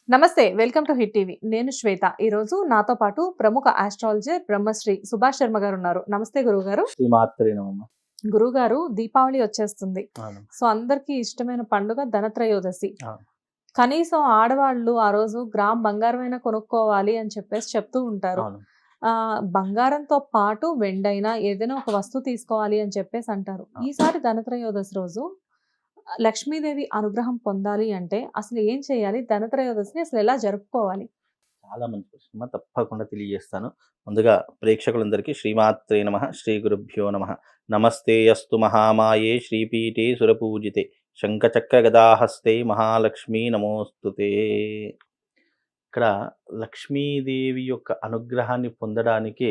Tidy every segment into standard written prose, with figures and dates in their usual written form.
నమస్తే. Welcome to hit TV. నేను శ్వేత. ఈరోజు నాతో పాటు ప్రముఖ ఆస్ట్రాలజర్ బ్రహ్మశ్రీ సుభాష్ శర్మ గారున్నారు. నమస్తే గురువుగారు. శ్రీమాత్రే నమః. గురువుగారు, దీపావళి వచ్చేస్తుంది. అవును. సో, అందరికీ ఇష్టమైన పండుగ ధనత్రయోదశి. అవును. కనీసం ఆడవాళ్ళు ఆ రోజు గ్రామ్ బంగారమైనా కొనుక్కోవాలి అని చెప్పేసి చెప్తూ ఉంటారు. అవును. బంగారంతో పాటు వెండైనా ఏదైనా ఒక వస్తువు తీసుకోవాలి అని చెప్పేసి అంటారు. అవును. ఈసారి ధనత్రయోదశి రోజు లక్ష్మీదేవి అనుగ్రహం పొందాలి అంటే అసలు ఏం చేయాలి? ధనత్రయోదశిని అసలు ఎలా జరుపుకోవాలి? చాలా మంచి ప్రశ్న. తప్పకుండా తెలియజేస్తాను. ముందుగా ప్రేక్షకులందరికీ శ్రీమాత్రే నమః, శ్రీ గురుభ్యో నమః. నమస్తే అస్తు మహామాయే శ్రీపీఠే సురపూజితే శంఖచక్ర గదాహస్తే మహాలక్ష్మీ నమోస్తుతే. ఇక్కడ లక్ష్మీదేవి యొక్క అనుగ్రహాన్ని పొందడానికి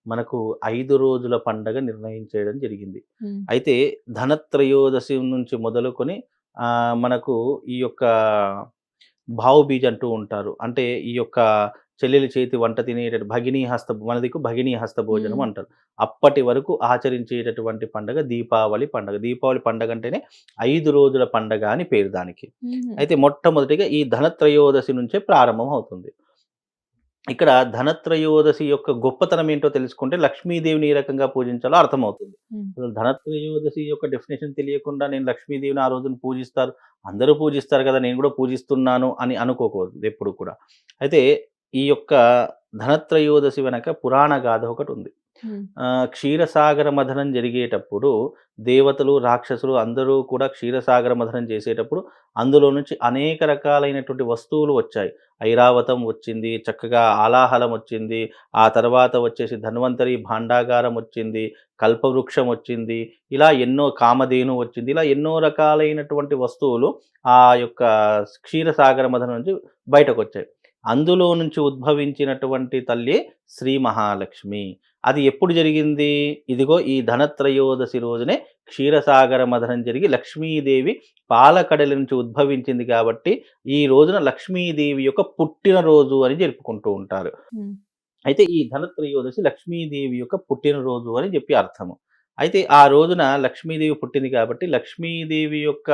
మనకు 5 రోజుల పండగ నిర్ణయం చేయడం జరిగింది. హ్మ్. అయితే ధనత్రయోదశి నుంచి మొదలుకొని మనకు ఈ యొక్క భావబీజ్ అంటూ ఉంటారు. అంటే ఈ యొక్క చెల్లెలి చేతి వంట తినేటట్టు భగినీ హస్త మన దిక్కు భగినీ హస్త భోజనం హ్మ్. అంటారు. అప్పటి వరకు ఆచరించేటటువంటి పండగ దీపావళి పండగ. దీపావళి పండగ అంటేనే 5 రోజుల పండగ అని పేరు దానికి. హుహు. అయితే మొట్టమొదటిగా ఈ ధనత్రయోదశి నుంచే ప్రారంభం అవుతుంది. ఇక్కడ ధనత్రయోదశి యొక్క గొప్పతనం ఏంటో తెలుసుకుంటే లక్ష్మీదేవిని ఏ రకంగా పూజించాలో అర్థమవుతుంది. హ్మ్. అసలు ధనత్రయోదశి యొక్క డెఫినిషన్ తెలియకుండా నేను లక్ష్మీదేవిని ఆ రోజున పూజిస్తారు, అందరూ పూజిస్తారు కదా! నేను కూడా పూజిస్తున్నాను అని అనుకోకూడదు ఎప్పుడు కూడా. అయితే ఈ యొక్క ధనత్రయోదశి వెనక పురాణ గాథ ఒకటుంది. హ్మ్. క్షీరసాగర మథనం జరిగేటప్పుడు దేవతలు, రాక్షసులు అందరూ కూడా క్షీరసాగర మథనం చేసేటప్పుడు అందులో నుంచి అనేక రకాలైనటువంటి వస్తువులు వచ్చాయి. ఐరావతం వచ్చింది, చక్కగా ఆలాహలం వచ్చింది, ఆ తర్వాత వచ్చేసి ధన్వంతరి భాండాగారం వచ్చింది, కల్పవృక్షం వచ్చింది, ఇలా ఎన్నో కామధేను వచ్చింది. ఇలా ఎన్నో రకాలైనటువంటి వస్తువులు ఆ యొక్క క్షీరసాగర మథనం నుంచి బయటకొచ్చాయి. అందులో నుంచి ఉద్భవించినటువంటి తల్లి శ్రీ మహాలక్ష్మి. అది ఎప్పుడు జరిగింది? ఇదిగో ఈ ధనత్రయోదశి రోజునే క్షీరసాగర మథనం జరిగి లక్ష్మీదేవి పాలకడలి నుంచి ఉద్భవించింది కాబట్టి ఈ రోజున లక్ష్మీదేవి యొక్క పుట్టినరోజు అని జరుపుకుంటూ ఉంటారు. హ్మ్. అయితే ఈ ధనత్రయోదశి లక్ష్మీదేవి యొక్క పుట్టినరోజు అని చెప్పి అర్థము. అయితే ఆ రోజున లక్ష్మీదేవి పుట్టింది కాబట్టి లక్ష్మీదేవి యొక్క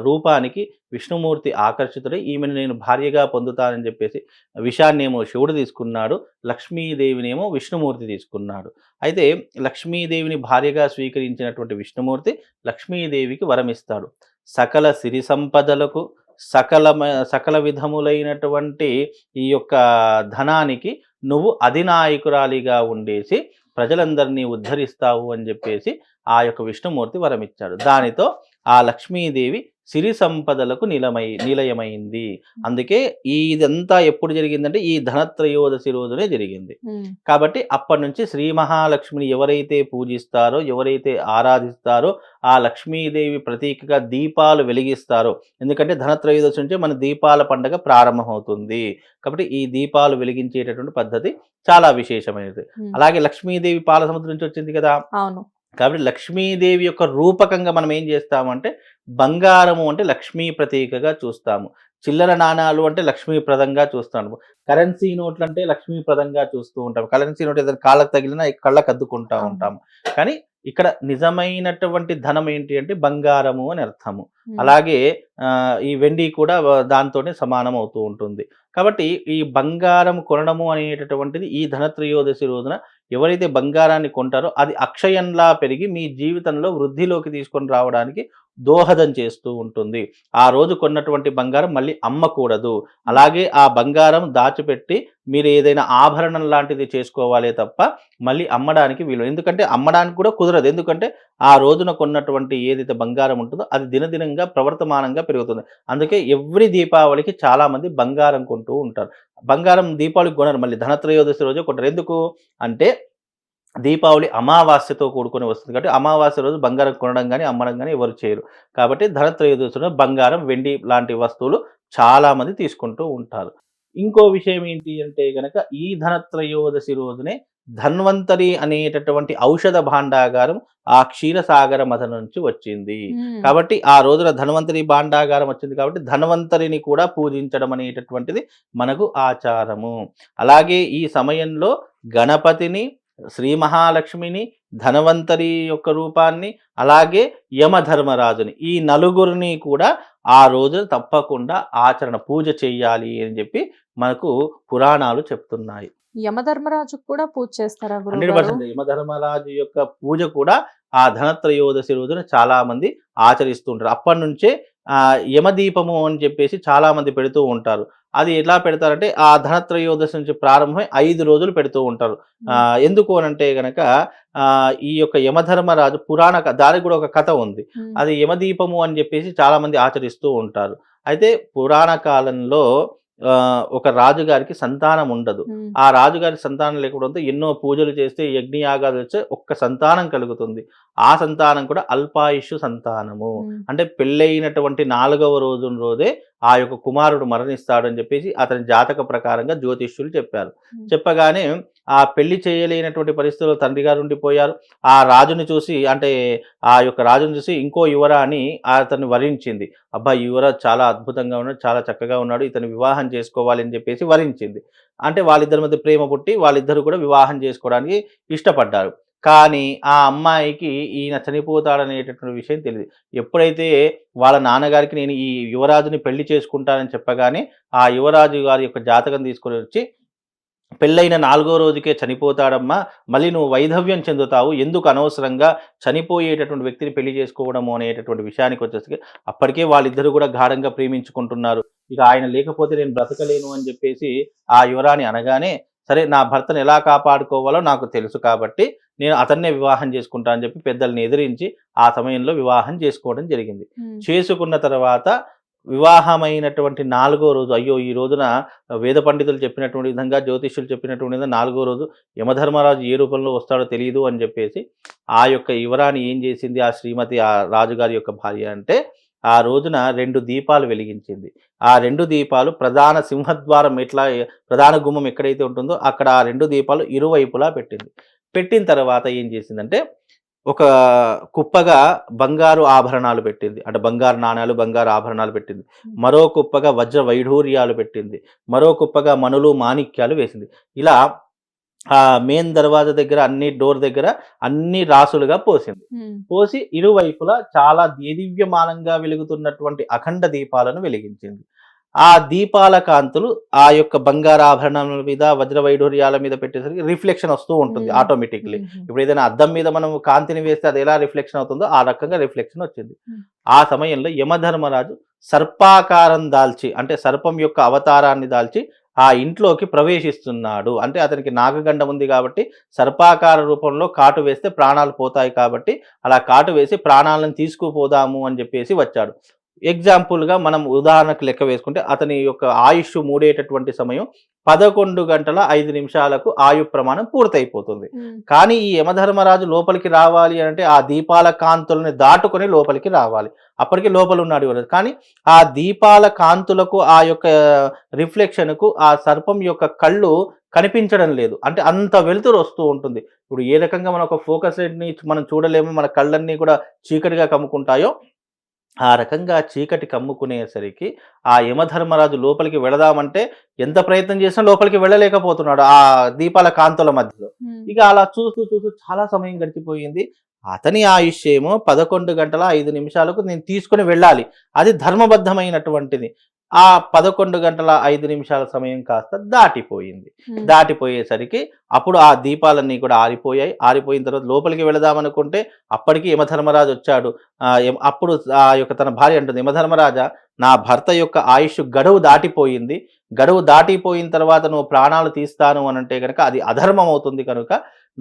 రూపానికి విష్ణుమూర్తి ఆకర్షితుడై ఈమెను నేను భార్యగా పొందుతానని చెప్పేసి విషాన్నేమో శివుడు తీసుకున్నాడు, లక్ష్మీదేవినేమో విష్ణుమూర్తి తీసుకున్నాడు. అయితే లక్ష్మీదేవిని భార్యగా స్వీకరించినటువంటి విష్ణుమూర్తి లక్ష్మీదేవికి వరమిస్తాడు. సకల సిరి సంపదలకు సకల విధములైనటువంటి ఈ యొక్క ధనానికి నువ్వు అధినాయకురాలిగా ఉండేసి ప్రజలందరినీ ఉద్ధరిస్తావు అని చెప్పేసి ఆ యొక్క విష్ణుమూర్తి వరమిచ్చాడు. దానితో ఆ లక్ష్మీదేవి సిరి సంపదలకు నిలయమైంది. అందుకే ఇదంతా ఎప్పుడు జరిగిందంటే ఈ ధనత్రయోదశి రోజునే జరిగింది. హ్మ్. కాబట్టి అప్పటి నుంచి శ్రీ మహాలక్ష్మిని ఎవరైతే పూజిస్తారో, ఎవరైతే ఆరాధిస్తారో ఆ లక్ష్మీదేవి ప్రతీకగా దీపాలు వెలిగిస్తారో, ఎందుకంటే ధనత్రయోదశి నుంచే మన దీపాల పండగ ప్రారంభమవుతుంది. కాబట్టి ఈ దీపాలు వెలిగించేటటువంటి పద్ధతి చాలా విశేషమైనది. హ్మ్. అలాగే లక్ష్మీదేవి పాల సముద్రం నుంచి వచ్చింది కదా! అవును. కాబట్టి లక్ష్మీదేవి యొక్క రూపకంగా మనం ఏం చేస్తామంటే బంగారము అంటే లక్ష్మీ ప్రతీకగా చూస్తాము. చిల్లర నాణాలు అంటే లక్ష్మీప్రదంగా చూస్తాము. కరెన్సీ నోట్లు అంటే లక్ష్మీప్రదంగా చూస్తూ ఉంటాం. కరెన్సీ నోట్ ఏదైనా కాళ్ళకు తగిలినా కళ్ళకు అద్దుకుంటా అవును. ఉంటాము. కానీ ఇక్కడ నిజమైనటువంటి ధనం ఏంటి అంటే బంగారము అని అర్థము. హ్మ్. అలాగే ఈ వెండి కూడా దాంతోనే సమానం అవుతూ ఉంటుంది. కాబట్టి ఈ బంగారం కొనడము అనేటటువంటిది ఈ ధనత్రయోదశి రోజున ఎవరైతే బంగారాన్ని కొంటారో అది అక్షయంలా పెరిగి మీ జీవితంలో వృద్ధిలోకి తీసుకొని రావడానికి దోహదం చేస్తూ ఉంటుంది. ఆ రోజు కొన్నటువంటి బంగారం మళ్ళీ అమ్మకూడదు. అలాగే ఆ బంగారం దాచిపెట్టి మీరు ఏదైనా ఆభరణం లాంటిది చేసుకోవాలే తప్ప మళ్ళీ అమ్మడానికి వీలు. ఎందుకంటే అమ్మడానికి కూడా కుదరదు. ఎందుకంటే ఆ రోజున కొన్నటువంటి ఏదైతే బంగారం ఉంటుందో అది దినదినంగా ప్రవర్తమానంగా పెరుగుతుంది. అందుకే ఎవ్రీ దీపావళికి చాలామంది బంగారం కొంటూ ఉంటారు. బంగారం దీపావళికి కొనరు, మళ్ళీ ధనత్రయోదశి రోజే కొంటారు. ఎందుకు అంటే దీపావళి అమావాస్యతో కూడుకొని వస్తుంది కాబట్టి అమావాస్య రోజు బంగారం కొనడం గానీ, అమ్మడం గానీ ఎవరు చేయరు. కాబట్టి ధనత్రయోదశి రోజు బంగారం, వెండి లాంటి వస్తువులు చాలామంది తీసుకుంటూ ఉంటారు. ఇంకో విషయం ఏంటి అంటే గనక ఈ ధనత్రయోదశి రోజునే ధన్వంతరి అనేటటువంటి ఔషధ భాండాగారం ఆ క్షీరసాగర మథనం నుంచి వచ్చింది. హ్మ్. కాబట్టి ఆ రోజున ధన్వంతరి భాండాగారం వచ్చింది కాబట్టి ధన్వంతరిని కూడా పూజించడం అనేటటువంటిది మనకు ఆచారము. అలాగే ఈ సమయంలో గణపతిని, శ్రీ మహాలక్ష్మిని, ధనవంతరి యొక్క రూపాన్ని, అలాగే యమధర్మరాజుని, ఈ నలుగురిని కూడా ఆ రోజున తప్పకుండా పూజ చెయ్యాలి అని చెప్పి మనకు పురాణాలు చెప్తున్నాయి. యమధర్మరాజుకు కూడా పూజ చేస్తారా గురువుగారు? 100% యమధర్మరాజు యొక్క పూజ కూడా ఆ ధనత్రయోదశి రోజున చాలా మంది ఆచరిస్తుంటారు. అప్పటినుంచే యమదీపము అని చెప్పేసి చాలా మంది పెడుతూ ఉంటారు. అది ఎలా పెడతారంటే ఆ ధనత్రయోదశి నుంచి ప్రారంభమై 5 రోజులు పెడుతూ ఉంటారు. ఎందుకు అనంటే గనక ఈ యొక్క యమధర్మరాజు దానికి కూడా ఒక కథ ఉంది. అది యమదీపము అని చెప్పేసి చాలా మంది ఆచరిస్తూ ఉంటారు. అయితే పురాణ కాలంలో ఒక రాజుగారికి సంతానం ఉండదు. ఆ రాజుగారి సంతానం లేకపోవడంతో ఎన్నో పూజలు చేస్తే, యజ్ఞయాగాలు చేస్తే ఒక్క సంతానం కలుగుతుంది. ఆ సంతానం కూడా అల్పాయుషు సంతానము. అంటే పెళ్ళైనటువంటి 4వ రోజే ఆ యొక్క కుమారుడు మరణిస్తాడు అని చెప్పేసి అతని జాతక ప్రకారంగా జ్యోతిష్యులు చెప్పారు. చెప్పగానే ఆ పెళ్లి చేయలేనటువంటి పరిస్థితుల్లో తండ్రి గారు ఉండిపోయారు. ఆ రాజుని చూసి, అంటే ఆ యొక్క రాజుని చూసి ఇంకో యువరాణి అతన్ని వరించింది. అబ్బా, ఈ యువరాజు చాలా అద్భుతంగా ఉన్నాడు, చాలా చక్కగా ఉన్నాడు, ఇతను వివాహం చేసుకోవాలి అని చెప్పేసి వరించింది. అంటే వాళ్ళిద్దరి మధ్య ప్రేమ పుట్టి వాళ్ళిద్దరు కూడా వివాహం చేసుకోవడానికి ఇష్టపడ్డారు. కానీ ఆ అమ్మాయికి ఈయన చనిపోతాడనేటటువంటి విషయం తెలియదు. ఎప్పుడైతే వాళ్ళ నాన్నగారికి నేను ఈ యువరాజుని పెళ్లి చేసుకుంటానని చెప్పగానే ఆ యువరాజు గారి యొక్క జాతకం తీసుకొని వచ్చి, పెళ్ళైన 4వ రోజుకే చనిపోతాడమ్మా, మళ్ళీ నువ్వు వైధవ్యం చెందుతావు, ఎందుకు అనవసరంగా చనిపోయేటటువంటి వ్యక్తిని పెళ్లి చేసుకోవడము అనేటటువంటి విషయానికి వచ్చేసరికి అప్పటికే వాళ్ళిద్దరూ కూడా గాఢంగా ప్రేమించుకుంటున్నారు. ఇక ఆయన లేకపోతే నేను బ్రతకలేను అని చెప్పేసి ఆ యువరాణి అనగానే, సరే నా భర్తను ఎలా కాపాడుకోవాలో నాకు తెలుసు కాబట్టి నేను అతన్నే వివాహం చేసుకుంటా అని చెప్పి పెద్దల్ని ఎదిరించి ఆ సమయంలో వివాహం చేసుకోవడం జరిగింది. చేసుకున్న తర్వాత వివాహమైనటువంటి 4వ రోజు, అయ్యో ఈ రోజున వేద పండితులు చెప్పినటువంటి విధంగా, జ్యోతిష్యులు చెప్పినటువంటి విధంగా 4వ రోజు యమధర్మరాజు ఏ రూపంలో వస్తాడో తెలియదు అని చెప్పేసి ఆ యొక్క యువరాణి ఏం చేసింది, ఆ శ్రీమతి, ఆ రాజుగారి యొక్క భార్య అంటే, ఆ రోజున 2 దీపాలు వెలిగించింది. ఆ 2 దీపాలు ప్రధాన సింహద్వారం, ప్రధాన గుమ్మం ఎక్కడైతే ఉంటుందో అక్కడ ఆ 2 దీపాలు ఇరువైపులా పెట్టింది. పెట్టిన తర్వాత ఏం చేసిందంటే, ఒక కుప్పగా బంగారు ఆభరణాలు పెట్టింది. అంటే బంగారు నాణాలు, బంగారు ఆభరణాలు పెట్టింది. మరో కుప్పగా వజ్ర వైఢూర్యాలు పెట్టింది. మరో కుప్పగా మణులు, మాణిక్యాలు వేసింది. ఇలా మెయిన్ దర్వాజా దగ్గర, అన్ని డోర్ దగ్గర అన్ని రాసులుగా పోసింది. పోసి ఇరువైపులా చాలా దేదీవ్యమానంగా వెలుగుతున్నటువంటి అఖండ దీపాలను వెలిగించింది. ఆ దీపాల కాంతులు ఆ యొక్క బంగారు ఆభరణాల మీద, వజ్ర వైఢూర్యాల మీద పెట్టేసరికి రిఫ్లెక్షన్ వస్తూ ఉంటుంది ఆటోమేటిక్లీ. ఇప్పుడు ఏదైనా అద్దం మీద మనం కాంతిని వేస్తే అది ఎలా రిఫ్లెక్షన్ అవుతుందో ఆ రకంగా రిఫ్లెక్షన్ వచ్చింది. ఆ సమయంలో యమధర్మరాజు సర్పాకారం దాల్చి, అంటే సర్పం యొక్క అవతారాన్ని దాల్చి ఆ ఇంట్లోకి ప్రవేశిస్తున్నాడు. అంటే అతనికి నాగగండం ఉంది కాబట్టి సర్పాకార రూపంలో కాటు వేస్తే ప్రాణాలు పోతాయి కాబట్టి అలా కాటు వేసి ప్రాణాలను తీసుకుపోదాము అని చెప్పేసి వచ్చాడు. ఎగ్జాంపుల్గా మనం ఉదాహరణకు లెక్క వేసుకుంటే అతని యొక్క ఆయుష్ మూడేటటువంటి సమయం 11 గంటల 5 నిమిషాలకు ఆయు ప్రమాణం పూర్తయిపోతుంది. కానీ ఈ యమధర్మరాజు లోపలికి రావాలి అంటే ఆ దీపాల కాంతులని దాటుకొని లోపలికి రావాలి. అప్పటికి లోపల ఉన్నాడు ఎవరు, కానీ ఆ దీపాల కాంతులకు, ఆ యొక్క రిఫ్లెక్షన్కు ఆ సర్పం యొక్క కళ్ళు కనిపించడం లేదు. అంటే అంత వెలుతురు వస్తూ ఉంటుంది. ఇప్పుడు ఏ రకంగా మన ఒక ఫోకస్ ని మనం చూడలేము, మన కళ్ళన్నీ కూడా చీకటిగా కమ్ముకుంటాయో ఆ రకంగా చీకటి కమ్ముకునేసరికి ఆ యమధర్మరాజు లోపలికి వెళదామంటే ఎంత ప్రయత్నం చేసినా లోపలికి వెళ్ళలేకపోతున్నాడు ఆ దీపాల కాంతుల మధ్యలో. ఇక అలా చూస్తూ చూస్తూ చాలా సమయం గడిచిపోయింది. అతని ఆయుష్ ఏమో 11 గంటల 5 నిమిషాలకు నేను తీసుకుని వెళ్ళాలి, అది ధర్మబద్ధమైనటువంటిది. ఆ 11 గంటల 5 నిమిషాల సమయం కాస్త దాటిపోయింది. దాటిపోయేసరికి అప్పుడు ఆ దీపాలన్నీ కూడా ఆరిపోయాయి. ఆరిపోయిన తర్వాత లోపలికి వెళదామనుకుంటే అప్పటికి యమధర్మరాజు వచ్చాడు. అప్పుడు ఆ యొక్క తన భార్య అంటుంది, యమధర్మరాజా, నా భర్త యొక్క ఆయుష్ గడువు దాటిపోయింది. గడువు దాటిపోయిన తర్వాత నువ్వు ప్రాణాలు తీస్తాను అని అంటే కనుక అది అధర్మం అవుతుంది, కనుక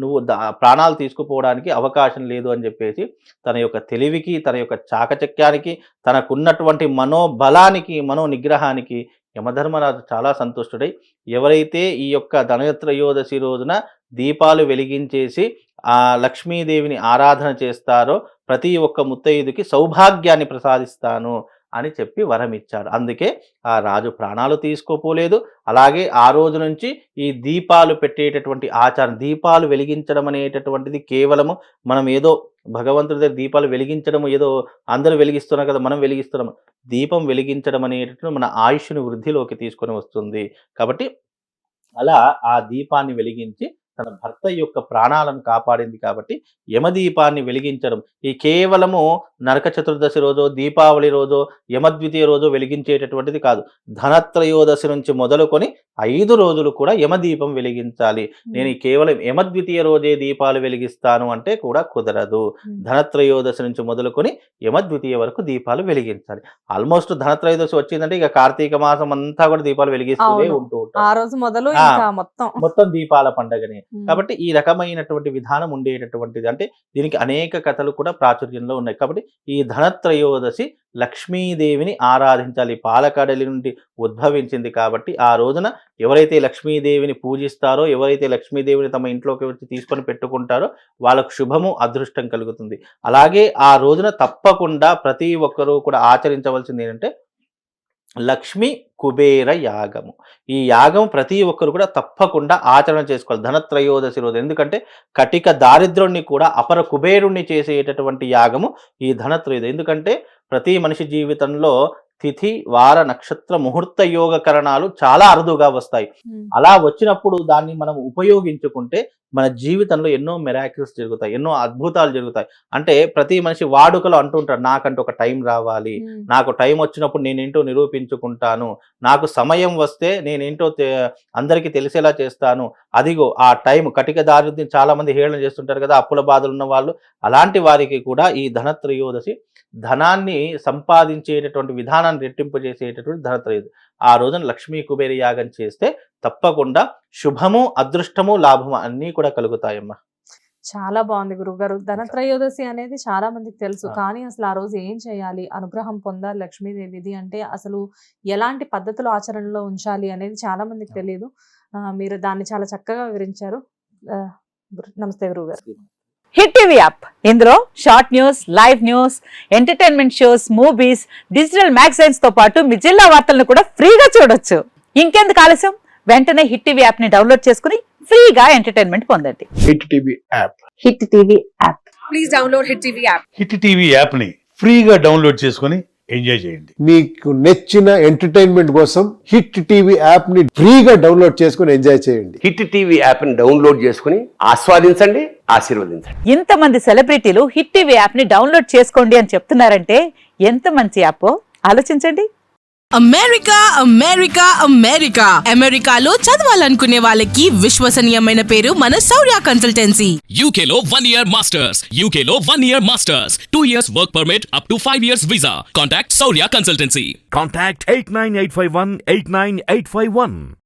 నువ్వు ప్రాణాలు తీసుకుపోవడానికి అవకాశం లేదు అని చెప్పేసి తన యొక్క తెలివికి, తన యొక్క చాకచక్యానికి, తనకున్నటువంటి మనోబలానికి, మనో నిగ్రహానికి యమధర్మరాజు చాలా సంతుష్టుడై, ఎవరైతే ఈ యొక్క ధనత్రయోదశి రోజున దీపాలు వెలిగించేసి ఆ లక్ష్మీదేవిని ఆరాధన చేస్తారో ప్రతి ఒక్క ముత్తైదుకి సౌభాగ్యాన్ని ప్రసాదిస్తాను అని చెప్పి వరం ఇచ్చాడు. అందుకే ఆ రాజు ప్రాణాలు తీసుకోపోలేదు. అలాగే ఆ రోజు నుంచి ఈ దీపాలు పెట్టేటటువంటి ఆచారం, దీపాలు వెలిగించడం అనేటటువంటిది కేవలము మనం ఏదో భగవంతుడి దగ్గర దీపాలు వెలిగించడం, ఏదో అందరూ వెలిగిస్తున్నారు కదా మనం వెలిగిస్తున్నాం, దీపం వెలిగించడం అనేటటువంటి మన ఆయుష్ని వృద్ధిలోకి తీసుకొని వస్తుంది. కాబట్టి అలా ఆ దీపాన్ని వెలిగించి తన భర్త యొక్క ప్రాణాలను కాపాడింది కాబట్టి యమదీపాన్ని వెలిగించడం ఈ కేవలము నరక చతుర్దశి రోజో దీపావళి రోజో యమద్వితీయ రోజో వెలిగించేటటువంటిది కాదు. ధనత్రయోదశి నుంచి మొదలుకొని 5 రోజులు కూడా యమదీపం వెలిగించాలి. నేను ఈ కేవలం యమద్వితీయ రోజే దీపాలు వెలిగిస్తాను అంటే కూడా కుదరదు. ధనత్రయోదశి నుంచి మొదలుకొని యమద్వితీయ వరకు దీపాలు వెలిగించాలి. ఆల్మోస్ట్ ధనత్రయోదశి వచ్చిందంటే ఇక కార్తీక మాసం అంతా కూడా దీపాలు వెలిగిస్తూనే ఉంటూ ఆ ఉంటారు. రోజు మొదలు ఇంకా మొత్తం దీపాల పండగనే. కాబట్టి ఈ రకమైనటువంటి విధానం ఉండేటటువంటిది. అంటే దీనికి అనేక కథలు కూడా ప్రాచుర్యంలో ఉన్నాయి. కాబట్టి ఈ ధనత్రయోదశి లక్ష్మీదేవిని ఆరాధించాలి. పాలకడలి నుండి ఉద్భవించింది కాబట్టి ఆ రోజున ఎవరైతే లక్ష్మీదేవిని పూజిస్తారో, ఎవరైతే లక్ష్మీదేవిని తమ ఇంట్లోకి వచ్చి తీసుకొని పెట్టుకుంటారో వాళ్ళకు శుభము అదృష్టం కలుగుతుంది. అలాగే ఆ రోజున తప్పకుండా ప్రతి ఒక్కరూ కూడా ఆచరించవలసింది ఏంటంటే లక్ష్మీ కుబేర యాగము. ఈ యాగం ప్రతి ఒక్కరు కూడా తప్పకుండా ఆచరణ చేసుకోవాలి ధనత్రయోదశి రోజు. ఎందుకంటే కటిక దారిద్రుణ్ణి కూడా అపర కుబేరుణ్ణి చేసేటటువంటి యాగము ఈ ధనత్రయోదశి. ఎందుకంటే ప్రతి మనిషి జీవితంలో తిథి వార నక్షత్ర ముహూర్త యోగకరణాలు చాలా అరుదుగా వస్తాయి. అలా వచ్చినప్పుడు దాన్ని మనం ఉపయోగించుకుంటే మన జీవితంలో ఎన్నో మిరాకిల్స్ జరుగుతాయి, ఎన్నో అద్భుతాలు జరుగుతాయి. అంటే ప్రతి మనిషి వాడుకలో అంటుంటాడు నాకంటూ ఒక టైం రావాలి, నాకు టైం వచ్చినప్పుడు నేనేంటో నిరూపించుకుంటాను, నాకు సమయం వస్తే నేనేంటో అందరికీ తెలిసేలా చేస్తాను. అదిగో ఆ టైం. కటిక దారిద్ర్యం చాలా మంది హేళన చేస్తుంటారు కదా, అప్పుల బాధలు ఉన్న వాళ్ళు. అలాంటి వారికి కూడా ఈ ధనత్రయోదశి ధనాన్ని సంపాదించేటటువంటి విధానాన్ని రెట్టింపు చేసేటటువంటి ధనత్రయోదశి. ఆ రోజున లక్ష్మీ కుబేర యాగం చేస్తే తప్పకుండా శుభము అదృష్టము లాభము అన్నీ కూడా కలుగుతాయమ్మా. చాలా బాగుంది గురుగారు. ధనత్రయోదశి అనేది చాలా మందికి తెలుసు, కానీ అసలు ఆ రోజు ఏం చేయాలి, అనుగ్రహం పొందాలి లక్ష్మీదేవిది అంటే అసలు ఎలాంటి పద్ధతులు ఆచరణలో ఉంచాలి అనేది చాలా మందికి తెలియదు. మీరు దాన్ని చాలా చక్కగా వివరించారు. నమస్తే గురుగారు. హిట్ టీవీ యాప్, ఇందులో short news, live news, entertainment shows, movies, digital magazines తో పాటు మీ జిల్లా వార్తలను కూడా ఫ్రీగా చూడొచ్చు. ఇంకెందుకు ఆలస్యం, వెంటనే హిట్ టీవీ యాప్ ని డౌన్లోడ్ చేసుకుని ఫ్రీగా ఎంటర్టైన్మెంట్ పొందండి. Hit TV app. Hit TV app. Please download hit TV app. Hit TV app ని ఫ్రీగా డౌన్లోడ్ చేసుకొని ఎంజాయ్ చేయండి. మీకు నచ్చిన ఎంటర్టైన్మెంట్ కోసం హిట్ టీవీ యాప్ ని ఫ్రీగా డౌన్లోడ్ చేసుకొని ఎంజాయ్ చేయండి. హిట్ టీవీ యాప్ ని డౌన్లోడ్ చేసుకుని ఆస్వాదించండి, ఆశీర్వదించండి. ఇంతమంది సెలబ్రిటీలు హిట్ టీవీ యాప్ ని డౌన్లోడ్ చేసుకోండి అని చెప్తున్నారంటే ఎంత మంచి యాప్ ఆలోచించండి. అమెరికా అమెరికా అమెరికా అమెరికాలో చదవాలనుకునే వాళ్ళకి విశ్వసనీయమైన పేరు మన శౌర్య కన్సల్టెన్సీ. UK లో 1 year masters, UK లో 1 year masters, 2 years work permit up to 5 years visa. Contact Saurya Consultancy. Contact 89851 89851.